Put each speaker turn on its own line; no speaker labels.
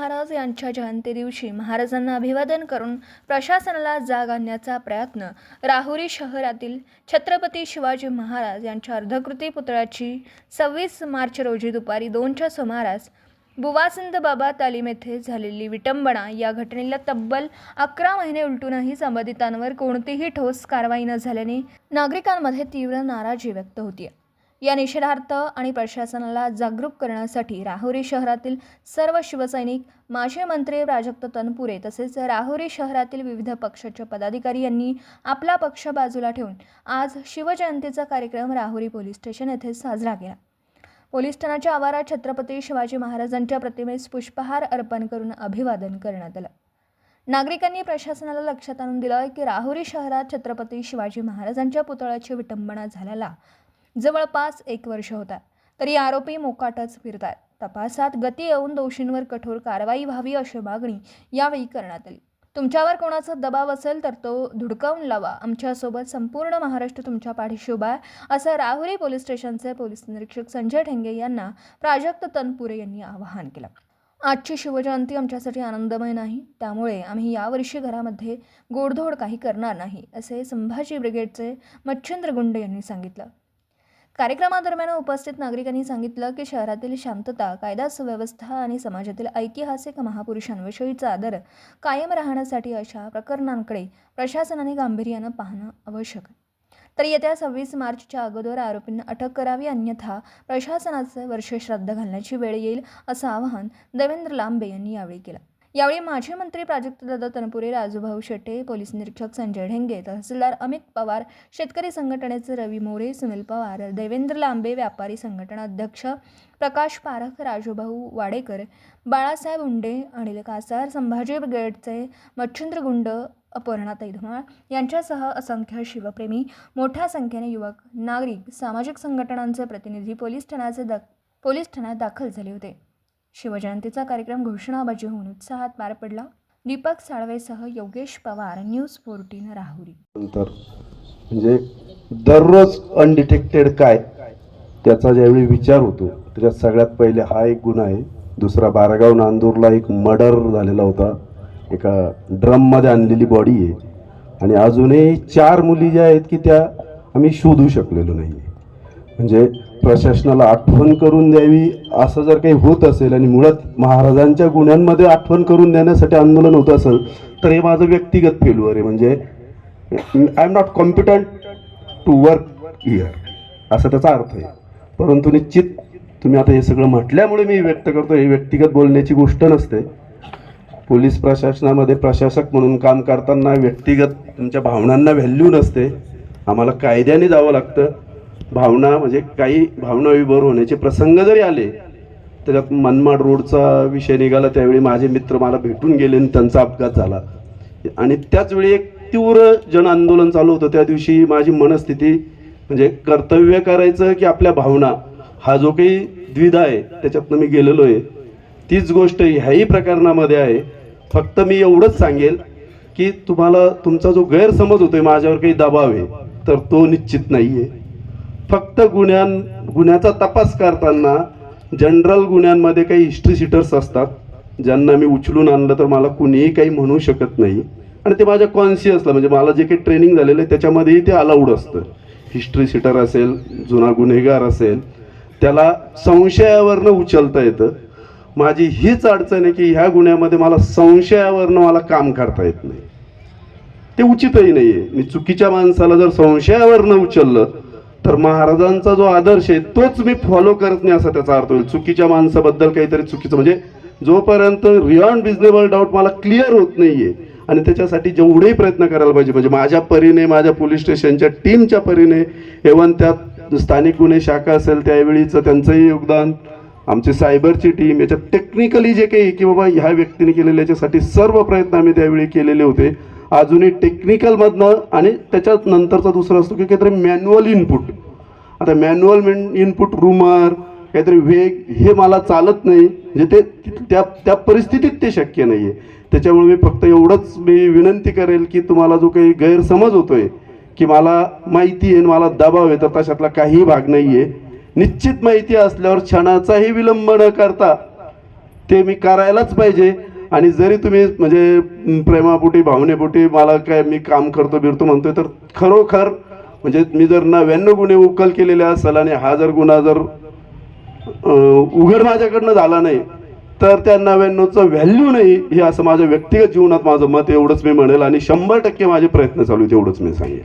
महाराज यांच्या जयंती दिवशी महाराजांना अभिवादन करून प्रशासनाला जाग आणण्याचा प्रयत्न राहुरी शहरातील छत्रपती शिवाजी महाराज यांच्या अर्धकृती पुतळ्याची 26 मार्च रोजी दुपारी 2च्या सुमारास बुवासिंद बाबा तालीम येथे झालेली विटंबना या घटनेला तब्बल 11 महिने उलटूनही संबंधितांवर कोणतीही ठोस कारवाई न झाल्याने नागरिकांमध्ये तीव्र नाराजी व्यक्त होती। या निषेधार्थ आणि प्रशासनाला जागरूक करण्यासाठी राहुरी शहरातील सर्व शिवसैनिक, माजी मंत्री प्राजक्त तनपुरे तसेच राहुरी शहरातील विविध पक्षाचे पदाधिकारी यांनी आपला पक्ष बाजूला ठेवून आज शिवजयंतीचा कार्यक्रम राहुरी पोलीस स्टेशन येथे साजरा केला। पोलीस ठाण्याच्या आवारात छत्रपती शिवाजी महाराजांच्या प्रतिमेस पुष्पहार अर्पण करून अभिवादन करण्यात आलं। नागरिकांनी प्रशासनाला लक्षात आणून दिलं की राहुरी शहरात छत्रपती शिवाजी महाराजांच्या पुतळ्याची विटंबना झाल्याला जवळपास 1 वर्ष होता, तरी आरोपी मोकाटच फिरतात। तपासात गती येऊन दोषींवर कठोर कारवाई व्हावी अशी मागणी यावेळी करण्यात आली। तुमच्यावर कोणाचा दबाव असेल तर तो धुडकावून लावा, आमच्यासोबत संपूर्ण महाराष्ट्र तुमच्या पाठीशी उभा आहे, असं राहुरी पोलीस स्टेशनचे पोलीस निरीक्षक संजय ठेंगे यांना प्राजक्त तनपुरे यांनी आवाहन केलं। आजची शिवजयंती आमच्यासाठी आनंदमय नाही, त्यामुळे आम्ही यावर्षी घरामध्ये गोडधोड काही करणार नाही, असे संभाजी ब्रिगेडचे मच्छिंद्र गुंडे यांनी सांगितलं। कार्यक्रमादरम्यान उपस्थित नागरिकांनी सांगितलं की शहरातील शांतता, कायदा सुव्यवस्था आणि समाजातील ऐतिहासिक महापुरुषांविषयीचा आदर कायम राहण्यासाठी अशा प्रकरणांकडे प्रशासनाने गांभीर्यानं पाहणं आवश्यक आहे। तर येत्या 26 मार्चच्या अगोदर आरोपींना अटक करावी, अन्यथा प्रशासनाचे वर्ष श्राद्ध घालण्याची वेळ येईल, असं आवाहन देवेंद्र लांबे यांनी यावेळी केलं। यावेळी माजी मंत्री प्राजक्तदादा तनपुरे, राजूभाऊ शेटे, पोलीस निरीक्षक संजय ढेंगे, तहसीलदार अमित पवार, शेतकरी संघटनेचे रवी मोरे, सुनील पवार, देवेंद्र लांबे, व्यापारी संघटना अध्यक्ष प्रकाश पारख, राजूभाऊ वाडेकर, बाळासाहेब उंडे, अनिल कासार, संभाजी ब्रिगेडचे मच्छिंद्र गुंड, अपर्णाताई धुमाळ यांच्यासह असंख्य शिवप्रेमी, मोठ्या संख्येने युवक, नागरिक, सामाजिक संघटनांचे प्रतिनिधी पोलीस ठाण्यात दाखल झाले होते। शिवजयंतीचा कार्यक्रम घोषणाबाजी होऊन उत्साहात पार पडला। दीपक साळवेसह योगेश पवार, न्यूज 14 राहुरी।
म्हणजे दररोज अनडिटेक्टेड काय त्याचा ज्यावेळी विचार होतो त्याच्यात सगळ्यात पहिले हा एक गुन्हा आहे। दुसरा बारगाव नांदूरला एक मर्डर झालेला होता, एका ड्रममध्ये आणलेली बॉडी आहे, आणि अजूनही 4 मुली ज्या आहेत की त्या आम्ही शोधू शकलेलो नाही। म्हणजे प्रशासनाला आठवण करून द्यावी असं जर काही होत असेल आणि मुळात महाराजांच्या गुन्ह्यांमध्ये आठवण करून देण्यासाठी आंदोलन होत असेल तर हे माझं व्यक्तिगत फेल्युअर आहे। म्हणजे I am not competent to work here असं त्याचा अर्थ आहे। परंतु निश्चित तुम्ही आता हे सगळं म्हटल्यामुळे मी व्यक्त करतो, हे व्यक्तिगत बोलण्याची गोष्ट नसते। पोलीस प्रशासनामध्ये प्रशासक म्हणून काम करताना व्यक्तिगत तुमच्या भावनांना व्हॅल्यू नसते, आम्हाला कायद्याने जावं लागतं। भावना म्हणजे काही भावना विभोर होण्याचे प्रसंग जरी आले, त्याच्यात मनमाड रोडचा विषय निघाला, त्यावेळी माझे मित्र मला भेटून गेले आणि त्यांचा अपघात झाला, आणि त्याच वेळी एक तीव्र जन आंदोलन चालू होतं। त्या दिवशी माझी मनस्थिती म्हणजे कर्तव्य करायचं की आपल्या भावना, हा जो काही द्विधा आहे त्याच्यातनं मी गेलेलो आहे। तीच गोष्ट ह्याही प्रकरणामध्ये आहे। फक्त मी एवढंच सांगेल की तुम्हाला तुमचा जो गैरसमज होतोय माझ्यावर काही दबाव आहे तर तो निश्चित नाही आहे। फक्त गुन्ह्याचा तपास करताना जनरल गुन्ह्यांमध्ये काही हिस्ट्री सीटर्स असतात, ज्यांना मी उचलून आणलं तर मला कुणीही काही म्हणू शकत नाही, आणि ते माझ्या कॉन्शियसला म्हणजे मला जे काही ट्रेनिंग झालेलं आहे त्याच्यामध्येही ते अलाउड असतं। हिस्ट्री सीटर असेल, जुना गुन्हेगार असेल, त्याला संशयावरनं उचलता येतं। माझी हीच अडचण आहे की ह्या गुन्ह्यामध्ये मला संशयावरनं मला काम करता येत नाही, ते उचितही नाही आहे। मी चुकीच्या माणसाला जर संशयावरनं उचललं तर महाराजांचा जो आदर्श आहे तोच मी फॉलो करत नाही असा त्याचा अर्थ होईल। चुकीच्या माणसाबद्दल काहीतरी चुकीचं म्हणजे जोपर्यंत रियॉन्ड रिजनेबल डाऊट मला क्लिअर होत नाहीये, आणि त्याच्यासाठी जेवढेही प्रयत्न करायला पाहिजे म्हणजे माझ्या परीने, माझ्या पोलीस स्टेशनच्या टीमच्या परीने, एव्हन त्यात स्थानिक गुन्हे शाखा असेल त्यावेळीचं त्यांचंही योगदान, आमची सायबरची टीम, याच्यात टेक्निकली जे काही की बाबा ह्या व्यक्तीने केलेले याच्यासाठी सर्व प्रयत्न आम्ही त्यावेळी केलेले होते। अजूनही टेक्निकलमधनं आणि त्याच्यात नंतरचा दुसरा असतो की काहीतरी मॅन्युअल इनपुट। आता मॅन्युअल इनपुट, रूमर, काहीतरी वेग, हे मला चालत नाही, म्हणजे ते त्या परिस्थितीत ते शक्य नाही आहे। त्याच्यामुळे मी फक्त एवढंच विनंती करेल की तुम्हाला जो काही गैरसमज होतोय की मला माहिती आहे, मला दबाव आहे, तर तशातला काही भाग नाही आहे। निश्चित माहिती असल्यावर क्षणाचाही विलंब न करता ते मी करायलाच पाहिजे. आणि जरी तुम्ही म्हणजे प्रेमापोटी भावनेपोटी मला काय मी काम करतो बिरतो म्हणतोय, तर खरोखर म्हणजे मी जर 99 गुन्हे उकल केलेले असेल आणि हा जर गुन्हा जर उघड माझ्याकडनं झाला नाही, तर त्या 99चं व्हॅल्यू नाही, हे असं माझ्या व्यक्तिगत जीवनात माझं मत, एवढंच मी म्हणेल. आणि 100% माझे प्रयत्न चालू आहेत, एवढंच मी सांगेल.